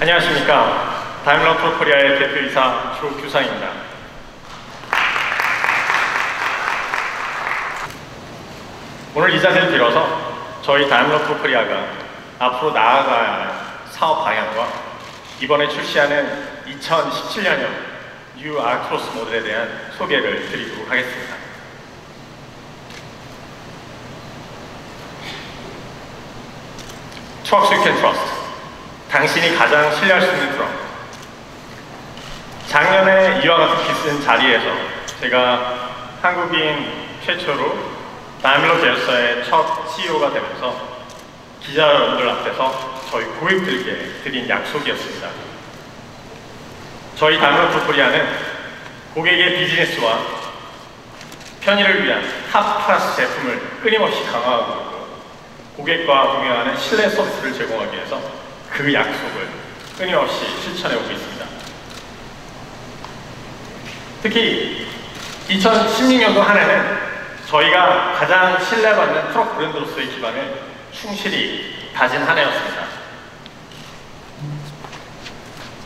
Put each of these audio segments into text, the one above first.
안녕하십니까. 다임러 트럭 코리아의 대표이사 조규상입니다. 오늘 이 자리를 빌어서 저희 다임러 트럭 코리아가 앞으로 나아가야 할 사업 방향과 이번에 출시하는 2017년형 뉴 아크로스 모델에 대한 소개를 드리도록 하겠습니다. Trucks you can trust. 당신이 가장 신뢰할 수 있는 트럭. 작년에 이와 같은 비슷한 자리에서 제가 한국인 최초로 다임러 계열사의 첫 CEO가 되면서 기자 여러분들 앞에서 저희 고객들께 드린 약속이었습니다. 저희 다임러 트럭 코리아는 고객의 비즈니스와 편의를 위한 탑 클래스 제품을 끊임없이 강화하고 있고 고객과 동행하는 신뢰 서비스를 제공하기 위해서 그 약속을 끊임없이 실천해오고 있습니다. 특히 2016년도 한 해는 저희가 가장 신뢰받는 트럭 브랜드로서의 기반을 충실히 다진 한 해였습니다.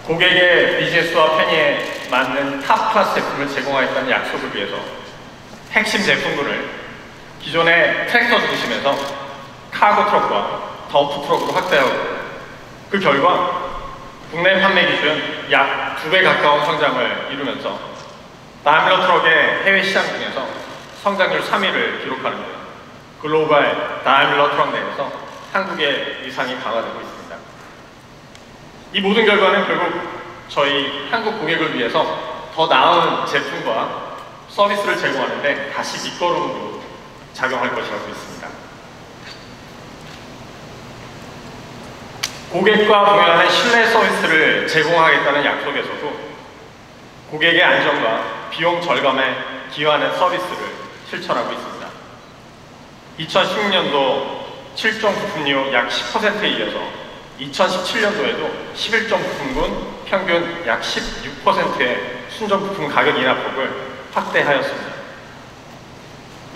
고객의 비즈니스와 편의에 맞는 탑 클래스 제품을 제공하겠다는 약속을 위해서 핵심 제품군을 기존의 트랙터 중심에서 카고 트럭과 덤프 트럭으로 확대하고 그 결과 국내 판매 기준 약 2배 가까운 성장을 이루면서 다임러 트럭의 해외 시장 중에서 성장률 3위를 기록하는 등 글로벌 다임러 트럭 내에서 한국의 위상이 강화되고 있습니다. 이 모든 결과는 결국 저희 한국 고객을 위해서 더 나은 제품과 서비스를 제공하는데 다시 밑거름으로 작용할 것이라고 믿습니다. 고객과 동행하는 신뢰 서비스를 제공하겠다는 약속에서도 고객의 안전과 비용 절감에 기여하는 서비스를 실천하고 있습니다. 2016년도 7종 부품료 약 10%에 이어서 2017년도에도 11종 부품군 평균 약 16%의 순정 부품 가격 인하폭을 확대하였습니다.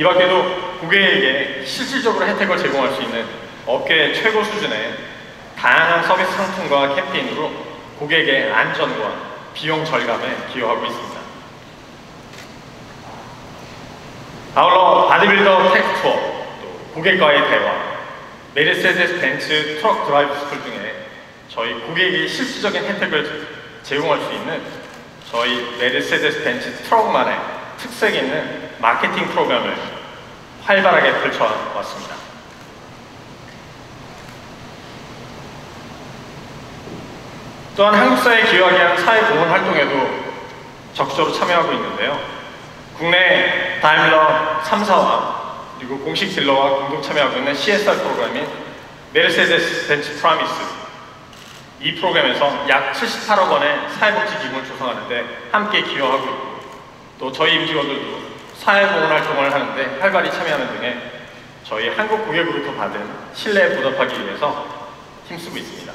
이 밖에도 고객에게 실질적으로 혜택을 제공할 수 있는 업계 최고 수준의 다양한 서비스 상품과 캠페인으로 고객의 안전과 비용 절감에 기여하고 있습니다. 아울러 바디빌더 테크 투어, 또 고객과의 대화, 메르세데스 벤츠 트럭 드라이브 스쿨 등의 저희 고객이 실질적인 혜택을 제공할 수 있는 저희 메르세데스 벤츠 트럭만의 특색 있는 마케팅 프로그램을 활발하게 펼쳐왔습니다. 또한 한국사에 기여하기 위한 사회보험 활동에도 적극적으로 참여하고 있는데요. 국내 다임러 3사와 그리고 공식 딜러와 공동 참여하고 있는 CSR 프로그램인 메르세데스 벤츠 프라미스, 이 프로그램에서 약 78억 원의 사회복지 기금을 조성하는 데 함께 기여하고 있고 또 저희 임직원들도 사회보험 활동을 하는데 활발히 참여하는 등의 저희 한국 고객으로부터 받은 신뢰에 보답하기 위해서 힘쓰고 있습니다.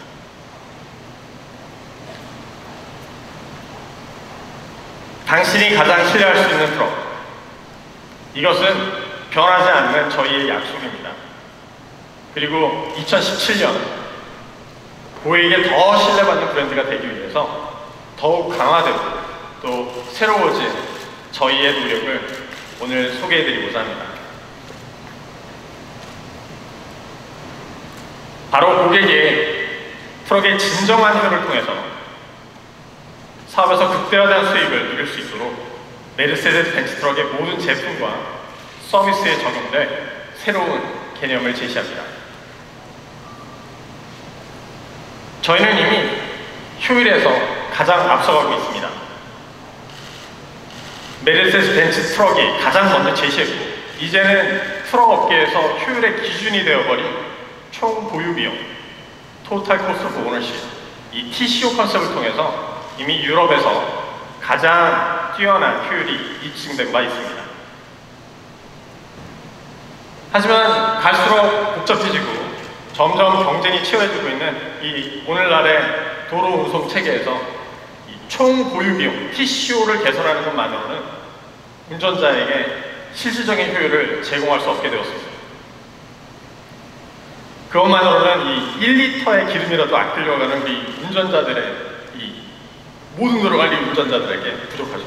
당신이 가장 신뢰할 수 있는 트럭. 이것은 변하지 않는 저희의 약속입니다. 그리고 2017년 고객에게 더 신뢰받는 브랜드가 되기 위해서 더욱 강화되고 또 새로워진 저희의 노력을 오늘 소개해드리고자 합니다. 바로 고객이 트럭의 진정한 효율을 통해서 사업에서 극대화된 수익을 누릴 수 있도록 메르세데스 벤츠 트럭의 모든 제품과 서비스에 적용될 새로운 개념을 제시합니다. 저희는 이미 효율에서 가장 앞서가고 있습니다. 메르세데스 벤츠 트럭이 가장 먼저 제시했고 이제는 트럭 업계에서 효율의 기준이 되어버린 총 보유 비용, 토탈 코스트 오브 오너십, 이 TCO 컨셉을 통해서 이미 유럽에서 가장 뛰어난 효율이 입증된 바 있습니다. 하지만 갈수록 복잡해지고 점점 경쟁이 치열해지고 있는 이 오늘날의 도로 운송 체계에서 이 총 보유 비용, TCO를 개선하는 것만으로는 운전자에게 실질적인 효율을 제공할 수 없게 되었습니다. 그것만으로는 이 1리터의 기름이라도 아끼려고 하는 이 운전자들의 이 모든 들어갈 이 운전자들에게 부족하죠.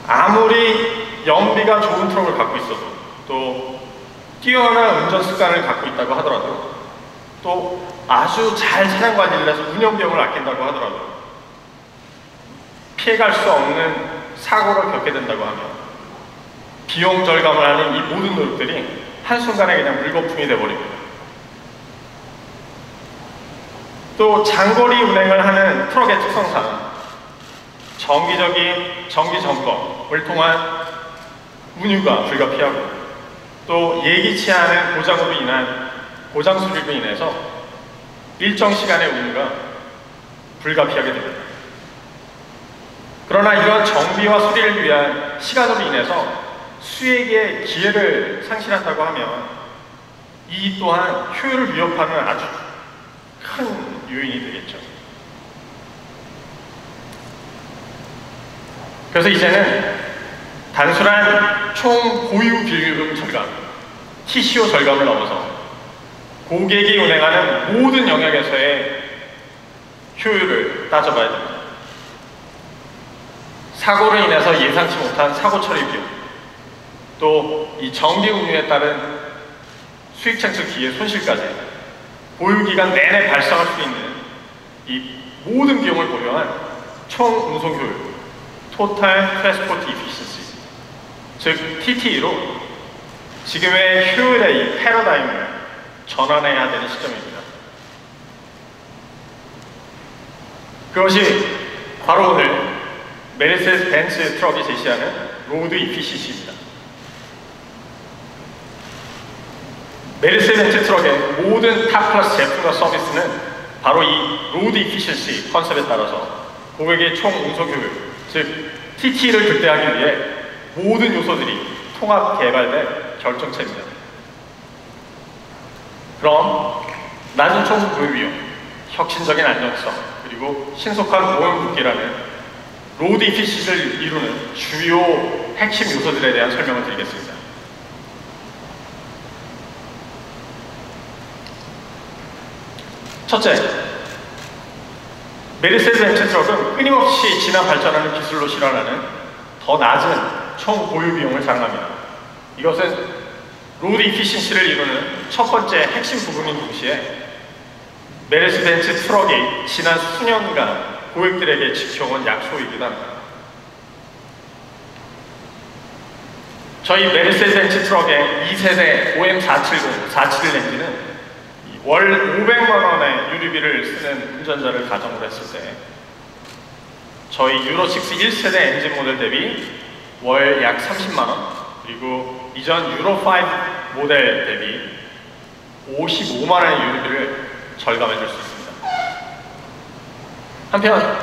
아무리 연비가 좋은 트럭을 갖고 있어도 또 뛰어난 운전 습관을 갖고 있다고 하더라도 또 아주 잘 차량 관리를 해서 운영 비용을 아낀다고 하더라도 피해갈 수 없는 사고를 겪게 된다고 하면 비용 절감을 하는 이 모든 노력들이 한순간에 그냥 물거품이 돼버립니다. 또 장거리 운행을 하는 트럭의 특성상 정기적인 정기 점검을 통한 운유가 불가피하고 또 예기치 않은 고장으로 인한 고장 수리로 인해서 일정 시간의 운유가 불가피하게 됩니다. 그러나 이러한 정비와 수리를 위한 시간으로 인해서 수익의 기회를 상실한다고 하면 이 또한 효율을 위협하는 아주 큰 요인이 되겠죠. 그래서 이제는 단순한 총 보유 비용 절감, TCO 절감을 넘어서 고객이 운행하는 모든 영역에서의 효율을 따져봐야 됩니다. 사고로 인해서 예상치 못한 사고 처리 비용, 또 이 정비 운유에 따른 수익 창출 기회 손실까지 보유기간 내내 발생할 수 있는 이 모든 비용을 고려한 총 운송 효율, Total Transport Efficiency, 즉 TTE로 지금의 효율의 이 패러다임을 전환해야 되는 시점입니다. 그것이 바로 오늘 메르세데스 벤츠 트럭이 제시하는 로드 이피시시입니다. 메르세데스 벤츠 트럭의 모든 탑 클래스 제품과 서비스는 바로 이 로드 이피시시 컨셉에 따라서 고객의 총 운송 효율, 즉 TT를 극대화하기 위해 모든 요소들이 통합 개발된 결정체입니다. 그럼 낮은 총 보유 비용, 혁신적인 안정성, 그리고 신속한 보험 묶기라는 로드 이피시시를 이루는 주요 핵심 요소들에 대한 설명을 드리겠습니다. 첫째, 메르세데스 벤츠 트럭은 끊임없이 진화 발전하는 기술로 실현하는 더 낮은 총 보유 비용을 자랑합니다. 이것은 로드 이피시시를 이루는 첫 번째 핵심 부분인 동시에 메르세데스 벤츠 트럭이 지난 수년간 고객들에게 지켜온 약속이기도 합니다. 저희 메르세데스 벤츠 트럭의 2세대 OM470, 471 엔진은 월 500만 원의 유류비를 쓰는 운전자를 가정으로 했을 때 저희 유로6 1세대 엔진 모델 대비 월 약 30만 원, 그리고 이전 유로5 모델 대비 55만 원의 유류비를 절감해 줄 수 있습니다. 한편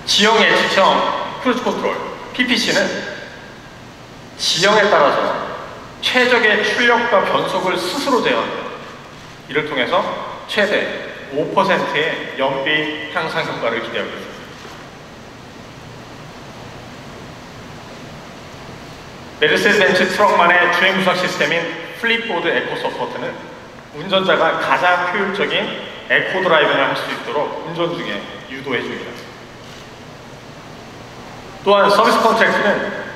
지형 예측형 크루즈 컨트롤 PPC는 지형에 따라서 최적의 출력과 변속을 스스로 제어합니다. 이를 통해서 최대 5%의 연비 향상 효과를 기대하고 있습니다. 메르세데스 벤츠 트럭만의 주행 구성 시스템인 플립보드 에코 서포트는 운전자가 가장 효율적인 에코 드라이빙을 할 수 있도록 운전 중에 유도해 줍니다. 또한 서비스 컨트랙트는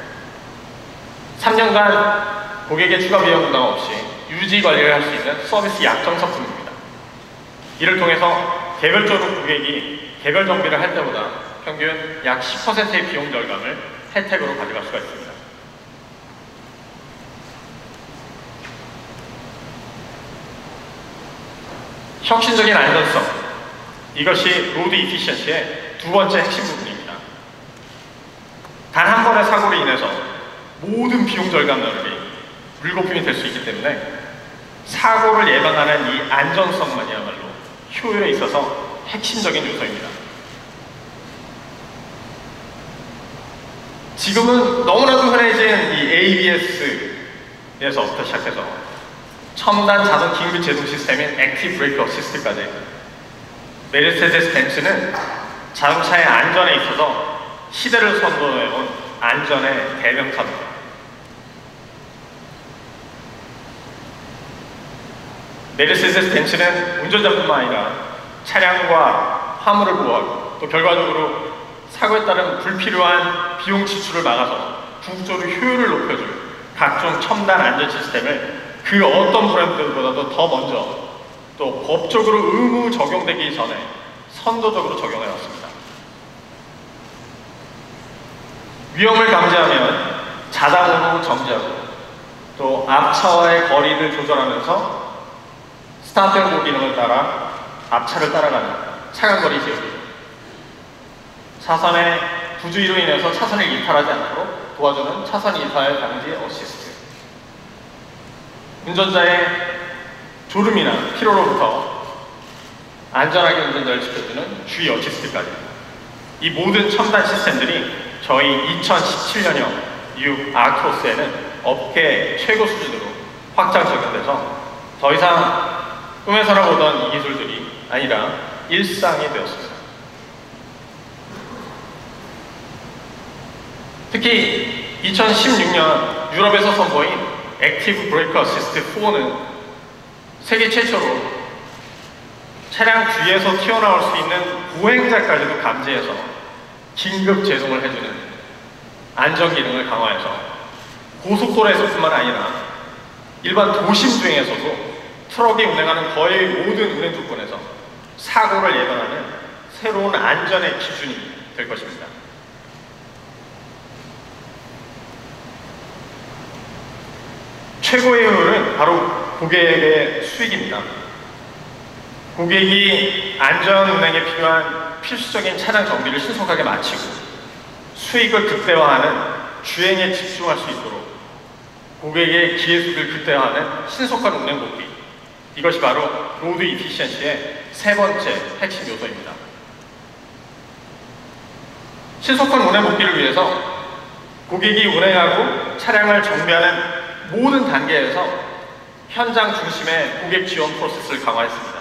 3년간 고객의 추가 비용 부담 없이 유지 관리를 할 수 있는 서비스 약정 상품입니다. 이를 통해서 개별적으로 고객이 개별 정비를 할 때보다 평균 약 10%의 비용 절감을 혜택으로 가져갈 수가 있습니다. 혁신적인 안전성, 이것이 로드 이피시언시의 두 번째 핵심 부분입니다. 단 한 번의 사고로 인해서 모든 비용 절감能力, 물거품이 될 수 있기 때문에 사고를 예방하는 이 안전성만이야말로 효율에 있어서 핵심적인 요소입니다. 지금은 너무나도 흔해진 이 ABS에서부터 시작해서 첨단 자동 긴급 제동 시스템인 액티브 브레이크 어시스트까지 메르세데스 벤츠는 자동차의 안전에 있어서 시대를 선도해온 안전의 대명사입니다. 메르세데스 벤츠는 운전자뿐만 아니라 차량과 화물을 보호하고 또 결과적으로 사고에 따른 불필요한 비용 지출을 막아서 궁극적으로 효율을 높여줄 각종 첨단 안전 시스템을 그 어떤 브랜드보다도 더 먼저 또 법적으로 의무 적용되기 전에 선도적으로 적용해 왔습니다. 위험을 감지하면 자동으로 정지하고 또 앞차와의 거리를 조절하면서 스타트 앤 고 기능을 따라 앞차를 따라가는 차간거리 제어기죠. 차선의 부주의로 인해서 차선을 이탈하지 않도록 도와주는 차선 이탈 방지 어시스트. 운전자의 졸음이나 피로로부터 안전하게 운전자를 지켜주는 주의 어시스트까지. 이 모든 첨단 시스템들이 저희 2017년형 뉴 아크로스에는 업계 최고 수준으로 확장 적용돼서 더 이상 꿈에서나 보던 이 기술들이 아니라 일상이 되었습니다. 특히 2016년 유럽에서 선보인 액티브 브레이크 어시스트 4는 세계 최초로 차량 뒤에서 튀어나올 수 있는 보행자까지도 감지해서 긴급 제동을 해주는 안전 기능을 강화해서 고속도로에서뿐만 아니라 일반 도심 주행에서도 트럭이 운행하는 거의 모든 운행 조건에서 사고를 예방하는 새로운 안전의 기준이 될 것입니다. 최고의 효율은 바로 고객의 수익입니다. 고객이 안전 운행에 필요한 필수적인 차량 정비를 신속하게 마치고 수익을 극대화하는 주행에 집중할 수 있도록 고객의 기회수를 극대화하는 신속한 운행 복귀, 이것이 바로 로드 이피시언시의 세 번째 핵심 요소입니다. 신속한 운행 복귀를 위해서 고객이 운행하고 차량을 정비하는 모든 단계에서 현장 중심의 고객 지원 프로세스를 강화했습니다.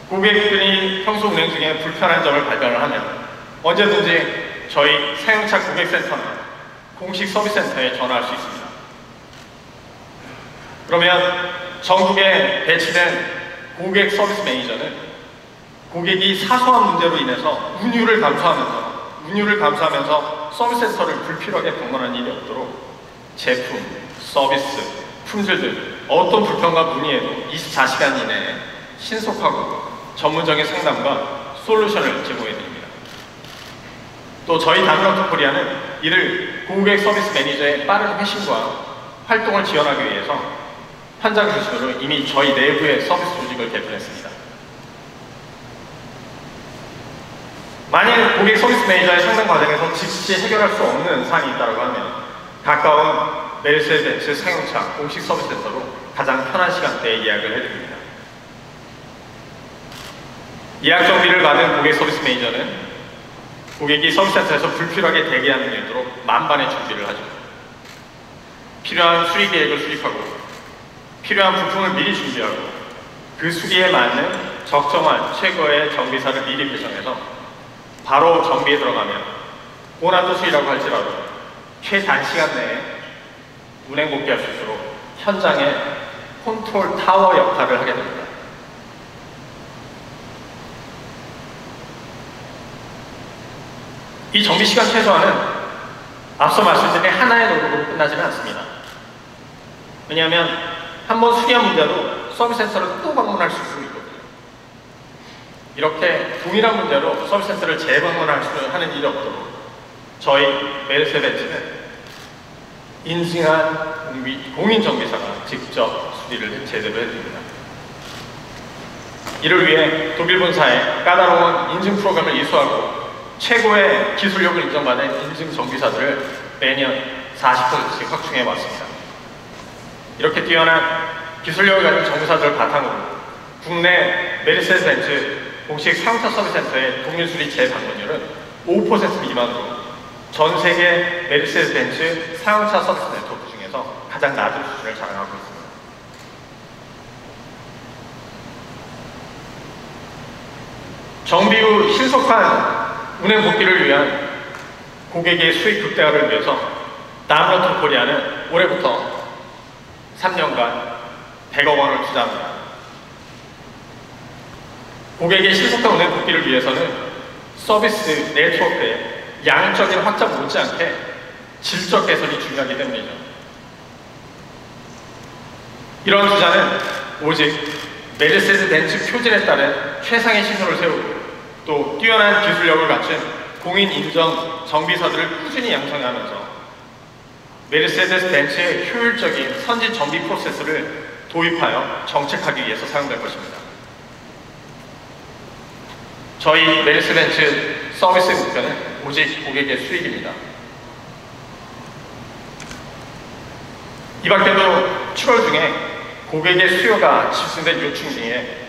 고객들이 평소 운행 중에 불편한 점을 발견을 하면 언제든지 저희 사용차 고객센터나 공식 서비스센터에 전화할 수 있습니다. 그러면 전국에 배치된 고객 서비스 매니저는 고객이 사소한 문제로 인해서 운율을 감수하면서 서비스센터를 불필요하게 방문하는 일이 없도록 제품, 서비스, 품질 등 어떤 불편과 문의에도 24시간 이내에 신속하고 전문적인 상담과 솔루션을 제공해드립니다. 또 저희 다음라운드 코리아는 이를 고객 서비스 매니저의 빠른 회신과 활동을 지원하기 위해서 현장 중심으로 이미 저희 내부의 서비스 조직을 개편했습니다. 만일 고객 서비스 매니저의 상담 과정에서 즉시 해결할 수 없는 사항이 있다고 하면 가까운 메르세데스 사용차 공식 서비스 센터로 가장 편한 시간대에 예약을 해드립니다. 예약 정비를 받은 고객 서비스 매니저는 고객이 서비스센터에서 불필요하게 대기하는 일도록 만반의 준비를 하죠. 필요한 수리 계획을 수립하고 필요한 부품을 미리 준비하고 그 수리에 맞는 적정한 최고의 정비사를 미리 배정해서 바로 정비에 들어가면 고난도 수리라고 할지라도 최단시간 내에 운행 복귀할 수 있도록 현장의 컨트롤 타워 역할을 하게 됩니다. 이 정비 시간 최소화는 앞서 말씀드린 하나의 노력으로 끝나지는 않습니다. 왜냐하면 한번 수리한 문제로 서비스센터를 또 방문할 수 있거든요. 이렇게 동일한 문제로 서비스센터를 재방문할 수 하는 일이 없도록 저희 메르세데스는 인증한 공인정비사가 직접 수리를 제대로 해드립니다. 이를 위해 독일 본사에 까다로운 인증 프로그램을 이수하고 최고의 기술력을 인정받은 인증 정비사들을 매년 40%씩 확충해 왔습니다. 이렇게 뛰어난 기술력을 가진 정비사들을 바탕으로 국내 메르세데스 공식 사용차 서비스센터의 동일 수리 재방문율은 5% 미만으로 전 세계 메르세데스 사용차 서비스 네트워크 중에서 가장 낮은 수준을 자랑하고 있습니다. 정비 후 신속한 운행 복귀를 위한 고객의 수익 극대화를 위해서 다음라운드 코리아는 올해부터 3년간 100억 원을 투자합니다. 고객의 신속한 운행 복귀를 위해서는 서비스 네트워크의 양적인 확장 못지않게 질적 개선이 중요하기 때문이죠. 이런 투자는 오직 메르세데스 벤츠 표준에 따른 최상의 신호를 세우고 또 뛰어난 기술력을 갖춘 공인 인정 정비사들을 꾸준히 양성하면서 메르세데스 벤츠의 효율적인 선진 정비 프로세스를 도입하여 정책하기 위해서 사용될 것입니다. 저희 메르세데스 벤츠 서비스의 목표는 오직 고객의 수익입니다. 이 밖에도 7월 중에 고객의 수요가 집중된 요청 중에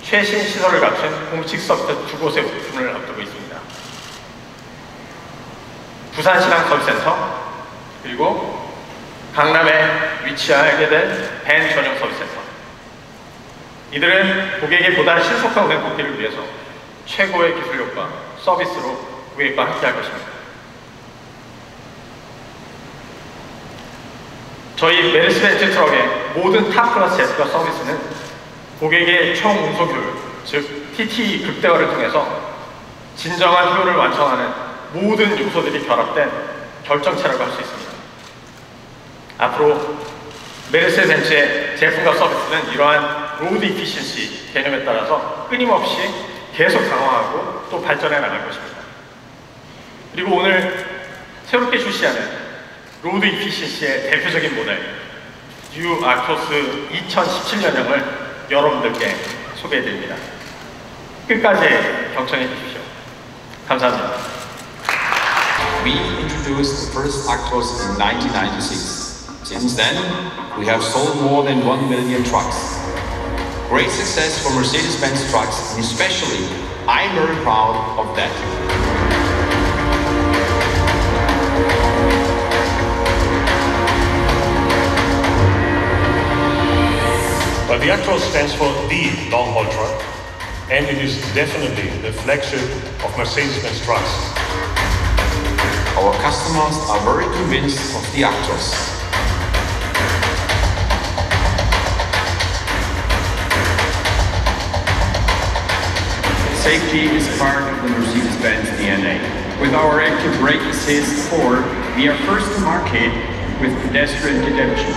최신 시설을 갖춘 공식 서비스 2곳의 오픈을 앞두고 있습니다. 부산시장 서비스센터, 그리고 강남에 위치하게 된 밴 전용 서비스센터. 이들은 고객의 보다 신속한 운행 복귀를 위해서 최고의 기술력과 서비스로 고객과 함께할 것입니다. 저희 메르세데스 트럭의 모든 탑 클래스 제품과 서비스는 고객의 총 운송 효율, 즉 TT 극대화를 통해서 진정한 효율을 완성하는 모든 요소들이 결합된 결정체라고 할 수 있습니다. 앞으로 메르세데스 벤츠의 제품과 서비스는 이러한 로드 이피션시 개념에 따라서 끊임없이 계속 강화하고 또 발전해 나갈 것입니다. 그리고 오늘 새롭게 출시하는 로드 이피션시의 대표적인 모델 뉴 아크로스 2017년형을 여러분들께 소개해드립니다. 끝까지 경청해 주십시오. 감사합니다. We introduced the first Actros in 1996. Since then, we have sold more than 1 million trucks. Great success for Mercedes-Benz trucks, and especially, I'm very proud of that. Well, the Actros stands for the long-haul truck, and it is definitely the flagship of Mercedes-Benz trucks. Our customers are very convinced of the Actros. Safety is part of the Mercedes-Benz DNA. With our active brake assist 4, we are first to market with pedestrian detection.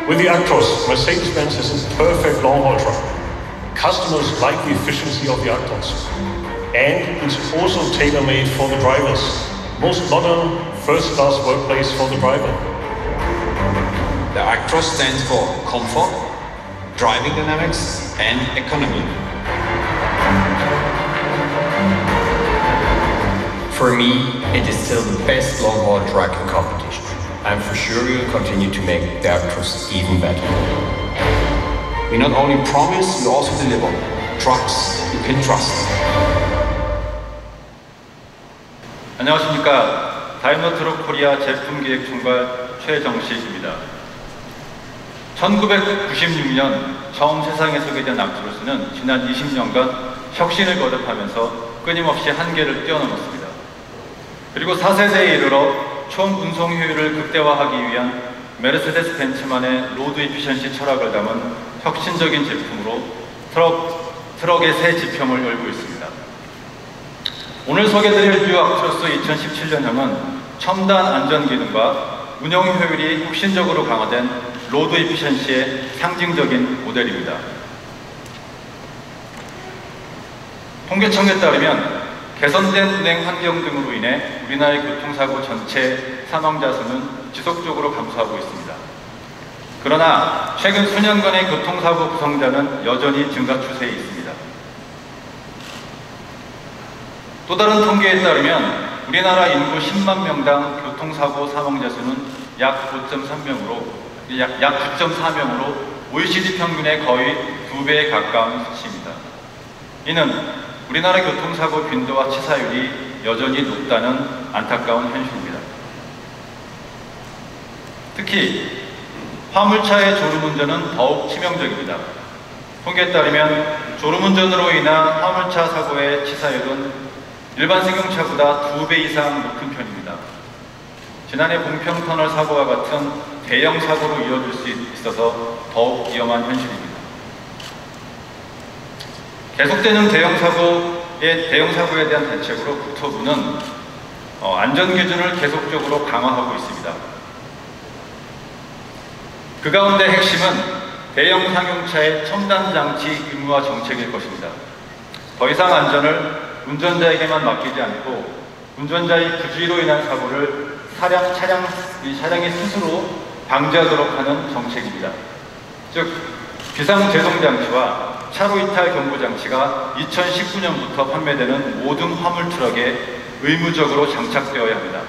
With the Actros, Mercedes-Benz is a perfect long-haul truck. Customers like the efficiency of the Actros. And it's also tailor-made for the drivers. Most modern, first-class workplace for the driver. The Actros stands for comfort, driving dynamics, and economy. For me, it is still the best long-haul truck in competition. I'm for sure we will continue to make the Actros even better. We not only promise, we also deliver. Trucks you can trust. 안녕하십니까. 다임러 트럭 코리아 제품기획총괄 최정식입니다. 1996년 처음 세상에 소개된 악트로스는 지난 20년간 혁신을 거듭하면서 끊임없이 한계를 뛰어넘었습니다. 그리고 4세대에 이르러 총 운송 효율을 극대화하기 위한 메르세데스 벤츠만의 로드 이피션시 철학을 담은 혁신적인 제품으로 트럭의 새 지평을 열고 있습니다. 오늘 소개드릴 뉴 악트로스 2017년형은 첨단 안전 기능과 운영 효율이 혁신적으로 강화된 로드 이피션시의 상징적인 모델입니다. 통계청에 따르면 개선된 운행 환경 등으로 인해 우리나라의 교통사고 전체 사망자 수는 지속적으로 감소하고 있습니다. 그러나 최근 수년간의 교통사고 부상자는 여전히 증가 추세에 있습니다. 또 다른 통계에 따르면 우리나라 인구 10만 명당 교통사고 사망자 수는 약 9.4명으로 OECD 평균의 거의 2배에 가까운 수치입니다. 이는 우리나라 교통사고 빈도와 치사율이 여전히 높다는 안타까운 현실입니다. 특히 화물차의 졸음운전은 더욱 치명적입니다. 통계에 따르면 졸음운전으로 인한 화물차 사고의 치사율은 일반 승용차보다 2배 이상 높은 편입니다. 지난해 봉평터널 사고와 같은 대형 사고로 이어질 수 있어서 더욱 위험한 현실입니다. 계속되는 대형 사고에 대한 대책으로 국토부는 안전 기준을 계속적으로 강화하고 있습니다. 그 가운데 핵심은 대형 상용차의 첨단 장치 의무화 정책일 것입니다. 더 이상 안전을 운전자에게만 맡기지 않고 운전자의 부주의로 인한 사고를 차량이 스스로 방지하도록 하는 정책입니다. 즉, 비상제동장치와 차로 이탈 경보장치가 2019년부터 판매되는 모든 화물 트럭에 의무적으로 장착되어야 합니다.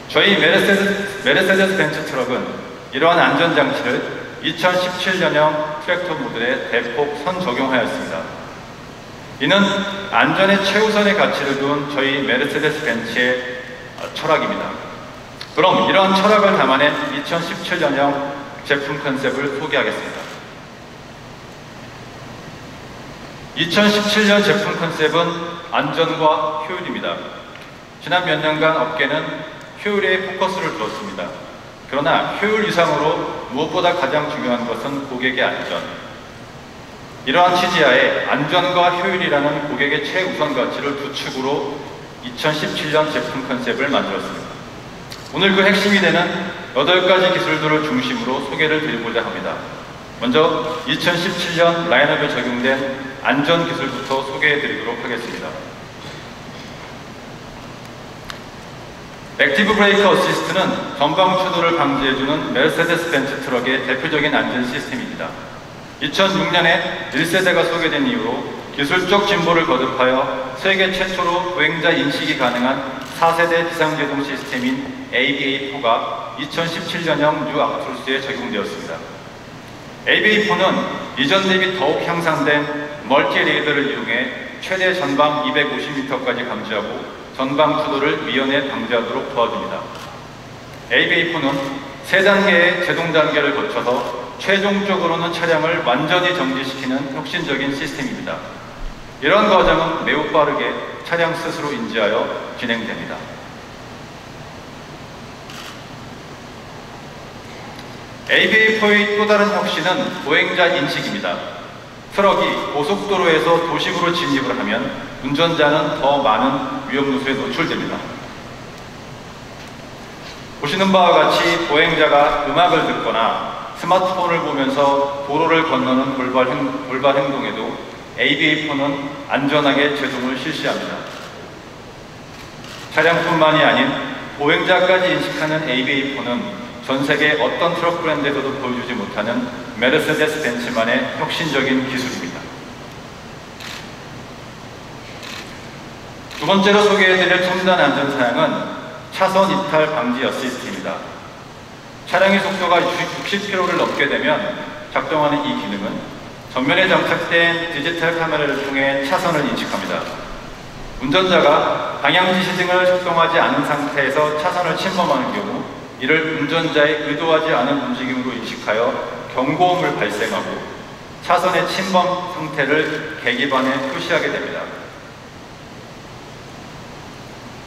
저희 메르세데스 벤츠 트럭은 이러한 안전장치를 2017년형 트랙터 모델에 대폭 선적용하였습니다. 이는 안전의 최우선의 가치를 둔 저희 메르세데스 벤츠의 철학입니다. 그럼 이러한 철학을 담아낸 2017년형 제품 컨셉을 소개하겠습니다. 2017년 제품 컨셉은 안전과 효율입니다. 지난 몇 년간 업계는 효율에 포커스를 두었습니다. 그러나 효율 이상으로 무엇보다 가장 중요한 것은 고객의 안전. 이러한 취지하에 안전과 효율이라는 고객의 최우선 가치를 두 축으로 2017년 제품 컨셉을 만들었습니다. 오늘 그 핵심이 되는 8가지 기술들을 중심으로 소개를 드리고자 합니다. 먼저 2017년 라인업에 적용된 안전 기술부터 소개해 드리도록 하겠습니다. 액티브 브레이크 어시스트는 전방 추돌을 방지해주는 메르세데스 벤츠 트럭의 대표적인 안전 시스템입니다. 2006년에 1세대가 소개된 이후로 기술적 진보를 거듭하여 세계 최초로 보행자 인식이 가능한 4세대 비상제동 시스템인 ABA4가 2017년형 뉴 아크트로스에 적용되었습니다. ABA4는 이전 대비 더욱 향상된 멀티 레이더를 이용해 최대 전방 250m까지 감지하고 전방 추돌을 미연에 방지하도록 도와줍니다. ABA4는 3단계의 제동 단계를 거쳐서 최종적으로는 차량을 완전히 정지시키는 혁신적인 시스템입니다. 이러한 과정은 매우 빠르게 차량 스스로 인지하여 진행됩니다. ABA4의 또 다른 혁신은 보행자 인식입니다. 트럭이 고속도로에서 도심으로 진입을 하면 운전자는 더 많은 위험 요소에 노출됩니다. 보시는 바와 같이 보행자가 음악을 듣거나 스마트폰을 보면서 도로를 건너는 돌발 행동에도 ABA4는 안전하게 제동을 실시합니다. 차량뿐만이 아닌 보행자까지 인식하는 ABA4는 전 세계 어떤 트럭 브랜드에서도 보여주지 못하는 메르세데스 벤츠만의 혁신적인 기술입니다. 두 번째로 소개해드릴 첨단 안전 사양은 차선 이탈 방지 어시스트입니다. 차량의 속도가 60km를 넘게 되면 작동하는 이 기능은 전면에 장착된 디지털 카메라를 통해 차선을 인식합니다. 운전자가 방향 지시 등을 작동하지 않은 상태에서 차선을 침범하는 경우 이를 운전자의 의도하지 않은 움직임으로 인식하여 경고음을 발생하고 차선의 침범 상태를 계기판에 표시하게 됩니다.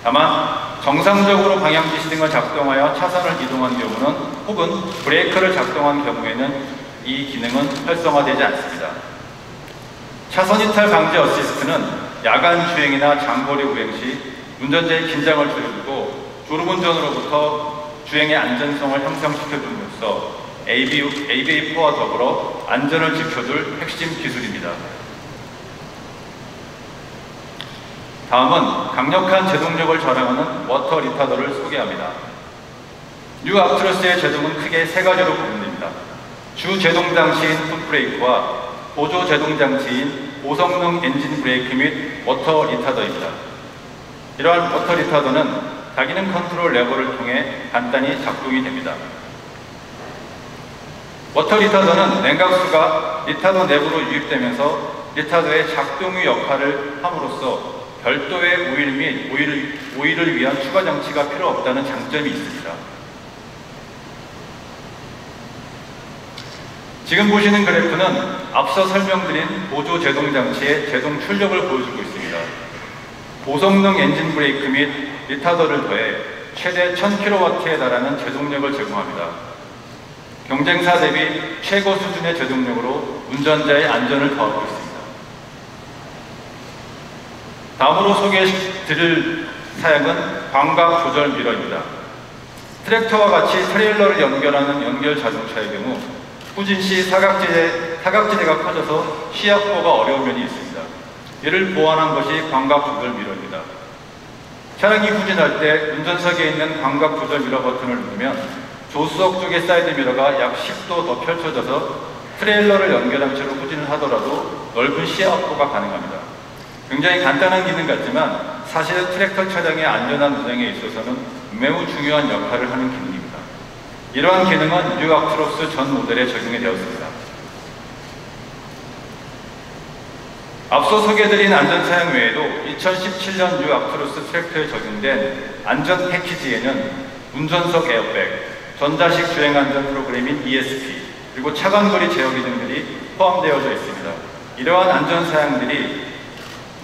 다만 정상적으로 방향 지시 등을 작동하여 차선을 이동한 경우는 혹은 브레이크를 작동한 경우에는 이 기능은 활성화되지 않습니다. 차선 이탈 방지 어시스트는 야간 주행이나 장거리 우행 시 운전자의 긴장을 줄여주고 졸음운전으로부터 주행의 안전성을 향상시켜줌으로써 ABA4와 더불어 안전을 지켜줄 핵심 기술입니다. 다음은 강력한 제동력을 자랑하는 워터 리타더를 소개합니다. 뉴 아크트로스의 제동은 크게 3가지로 구분됩니다. 주 제동 장치인 풋브레이크와 보조 제동 장치인 고성능 엔진 브레이크 및 워터 리타더입니다. 이러한 워터 리타더는 다기능 컨트롤 레버를 통해 간단히 작동이 됩니다. 워터 리타더는 냉각수가 리타더 내부로 유입되면서 리타더의 작동유 역할을 함으로써 별도의 오일 및 오일을 위한 추가 장치가 필요 없다는 장점이 있습니다. 지금 보시는 그래프는 앞서 설명드린 보조 제동 장치의 제동 출력을 보여주고 있습니다. 고성능 엔진 브레이크 및 리타더를 더해 최대 1000kW에 달하는 제동력을 제공합니다. 경쟁사 대비 최고 수준의 제동력으로 운전자의 안전을 더하고 있습니다. 다음으로 소개해드릴 사양은 광각 조절 미러입니다. 트랙터와 같이 트레일러를 연결하는 연결 자동차의 경우 후진 시 사각지대가 커져서 시야보가 어려운 면이 있습니다. 이를 보완한 것이 광각 조절 미러입니다. 차량이 후진할 때 운전석에 있는 광각 조절 미러 버튼을 누르면 조수석 쪽의 사이드 미러가 약 10도 더 펼쳐져서 트레일러를 연결한 채로 후진을 하더라도 넓은 시야 확보가 가능합니다. 굉장히 간단한 기능 같지만 사실 트랙터 차량의 안전한 운행에 있어서는 매우 중요한 역할을 하는 기능입니다. 이러한 기능은 뉴 아크트로스 전 모델에 적용이 되었습니다. 앞서 소개해드린 안전사양 외에도 2017년 뉴 아크트로스 트랙터에 적용된 안전 패키지에는 운전석 에어백, 전자식 주행안전 프로그램인 ESP, 그리고 차간거리 제어 기능들이 포함되어져 있습니다. 이러한 안전사양들이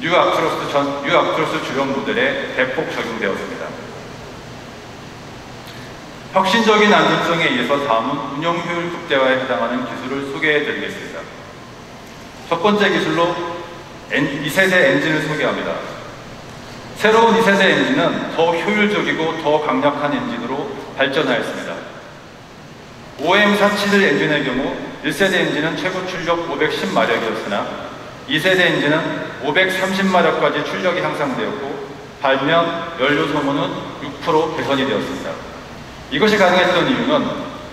뉴 아크트로스 주력 모델에 대폭 적용되었습니다. 혁신적인 안전성에 의해서 다음은 운영 효율 극대화에 해당하는 기술을 소개해 드리겠습니다. 첫 번째 기술로 2세대 엔진을 소개합니다. 새로운 2세대 엔진은 더 효율적이고 더 강력한 엔진으로 발전하였습니다. OM471 엔진의 경우 1세대 엔진은 최고 출력 510마력이었으나 2세대 엔진은 530마력까지 출력이 향상되었고 발명, 연료 소모는 6% 개선이 되었습니다. 이것이 가능했던 이유는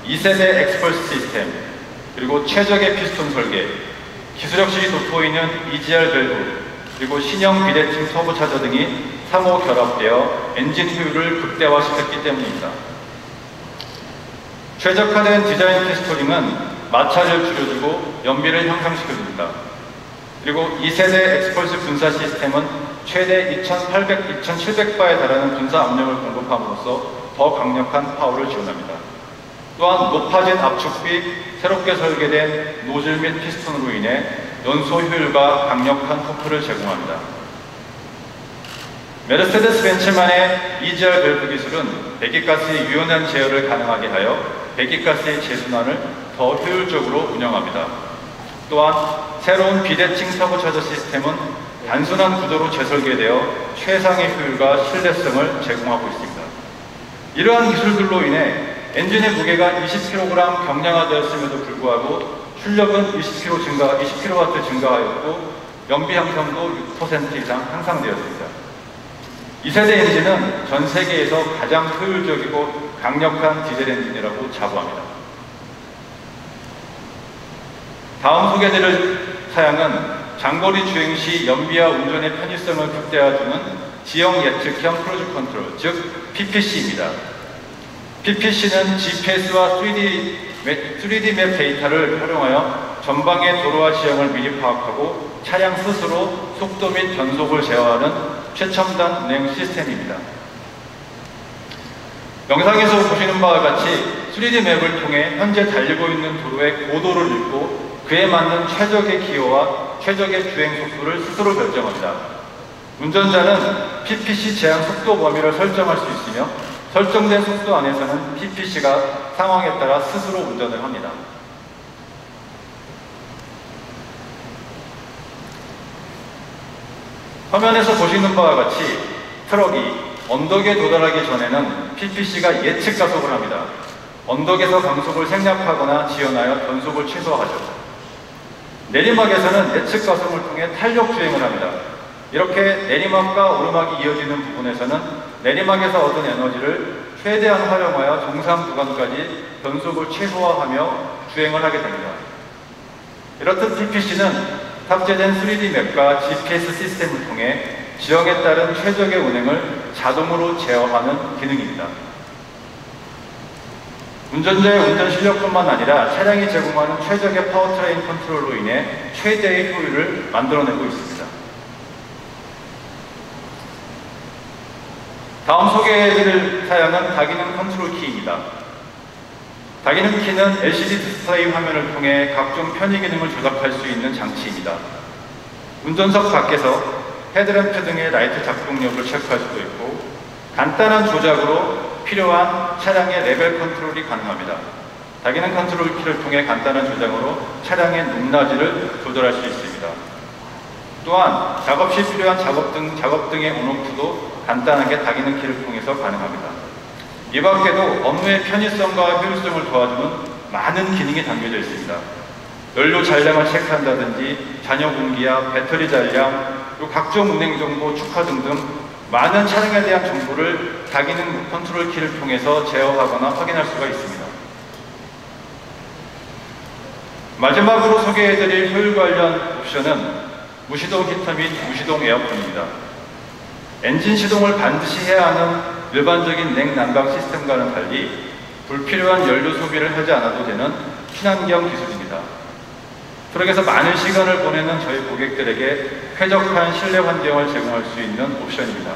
2세대 엑스펄스 시스템, 그리고 최적의 피스톤 설계, 기술혁신이 돋보이는 EGR 밸브, 그리고 신형 비대칭 터보차저 등이 상호 결합되어 엔진 효율을 극대화시켰기 때문입니다. 최적화된 디자인 피스토링은 마찰을 줄여주고 연비를 향상시켜줍니다. 그리고 2세대 엑스펄스 분사 시스템은 최대 2700바에 달하는 분사 압력을 공급함으로써 더 강력한 파워를 지원합니다. 또한 높아진 압축비, 새롭게 설계된 노즐 및 피스톤으로 인해 연소 효율과 강력한 토크를 제공합니다. 메르세데스 벤츠만의 EGR 밸브 기술은 배기가스의 유연한 제어를 가능하게 하여 배기가스의 재순환을 더 효율적으로 운영합니다. 또한 새로운 비대칭 터보차저 시스템은 단순한 구조로 재설계되어 최상의 효율과 신뢰성을 제공하고 있습니다. 이러한 기술들로 인해 엔진의 무게가 20kg 경량화되었음에도 불구하고 출력은 20kW 증가하였고 연비 향상도 6% 이상 향상되었습니다. 2세대 엔진은 전 세계에서 가장 효율적이고 강력한 디젤 엔진이라고 자부합니다. 다음 소개드릴 사양은 장거리 주행 시 연비와 운전의 편의성을 극대화해주는 지형 예측형 크루즈 컨트롤, 즉 PPC입니다. PPC는 GPS와 3D 맵 데이터를 활용하여 전방의 도로와 지형을 미리 파악하고 차량 스스로 속도 및 변속을 제어하는 최첨단 운행 시스템입니다. 영상에서 보시는 바와 같이 3D 맵을 통해 현재 달리고 있는 도로의 고도를 읽고 그에 맞는 최적의 기어와 최적의 주행 속도를 스스로 결정합니다. 운전자는 PPC 제한 속도 범위를 설정할 수 있으며 설정된 속도 안에서는 PPC가 상황에 따라 스스로 운전을 합니다. 화면에서 보시는 바와 같이 트럭이 언덕에 도달하기 전에는 PPC가 예측 가속을 합니다. 언덕에서 강속을 생략하거나 지연하여 변속을 최소화하죠. 내리막에서는 예측 가속을 통해 탄력 주행을 합니다. 이렇게 내리막과 오르막이 이어지는 부분에서는 내리막에서 얻은 에너지를 최대한 활용하여 정상 구간까지 변속을 최소화하며 주행을 하게 됩니다. 이렇듯 PPC는 탑재된 3D 맵과 GPS 시스템을 통해 지역에 따른 최적의 운행을 자동으로 제어하는 기능입니다. 운전자의 운전 실력뿐만 아니라 차량이 제공하는 최적의 파워트레인 컨트롤로 인해 최대의 효율을 만들어내고 있습니다. 다음 소개해드릴 사양은 다기능 컨트롤 키입니다. 다기능 키는 LCD 디스플레이 화면을 통해 각종 편의 기능을 조작할 수 있는 장치입니다. 운전석 밖에서 헤드램프 등의 라이트 작동력을 체크할 수도 있고 간단한 조작으로 필요한 차량의 레벨 컨트롤이 가능합니다. 다기능 컨트롤 키를 통해 간단한 조작으로 차량의 높낮이를 조절할 수 있습니다. 또한 작업 시 필요한 작업 등의 온오프도 간단하게 다기능 키를 통해서 가능합니다. 이 밖에도 업무의 편의성과 효율성을 도와주는 많은 기능이 담겨져 있습니다. 연료 잔량을 체크한다든지 잔여 공기압, 배터리 잔량, 그리고 각종 운행 정보, 축하 등등 많은 차량에 대한 정보를 다기능 컨트롤 키를 통해서 제어하거나 확인할 수가 있습니다. 마지막으로 소개해드릴 효율 관련 옵션은 무시동 히터 및 무시동 에어컨입니다. 엔진 시동을 반드시 해야 하는 일반적인 냉난방 시스템과는 달리 불필요한 연료 소비를 하지 않아도 되는 친환경 기술입니다. 트럭에서 많은 시간을 보내는 저희 고객들에게 쾌적한 실내 환경을 제공할 수 있는 옵션입니다.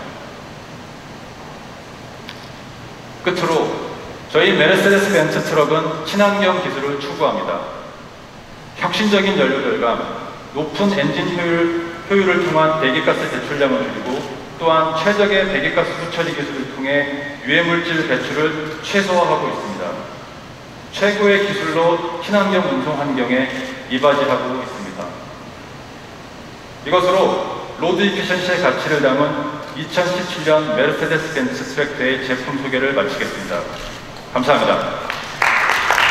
끝으로 저희 메르세데스 벤츠 트럭은 친환경 기술을 추구합니다. 혁신적인 연료 절감, 높은 엔진 효율을 통한 배기가스 배출량을 줄이고 또한 최적의 배기가스 후처리 기술을 통해 유해물질 배출을 최소화하고 있습니다. 최고의 기술로 친환경 운송 환경에 이바지하고 있습니다. 이것으로 로드 이피션시의 가치를 담은 2017년 메르세데스 벤츠 트랙 대회 제품 소개를 마치겠습니다. 감사합니다.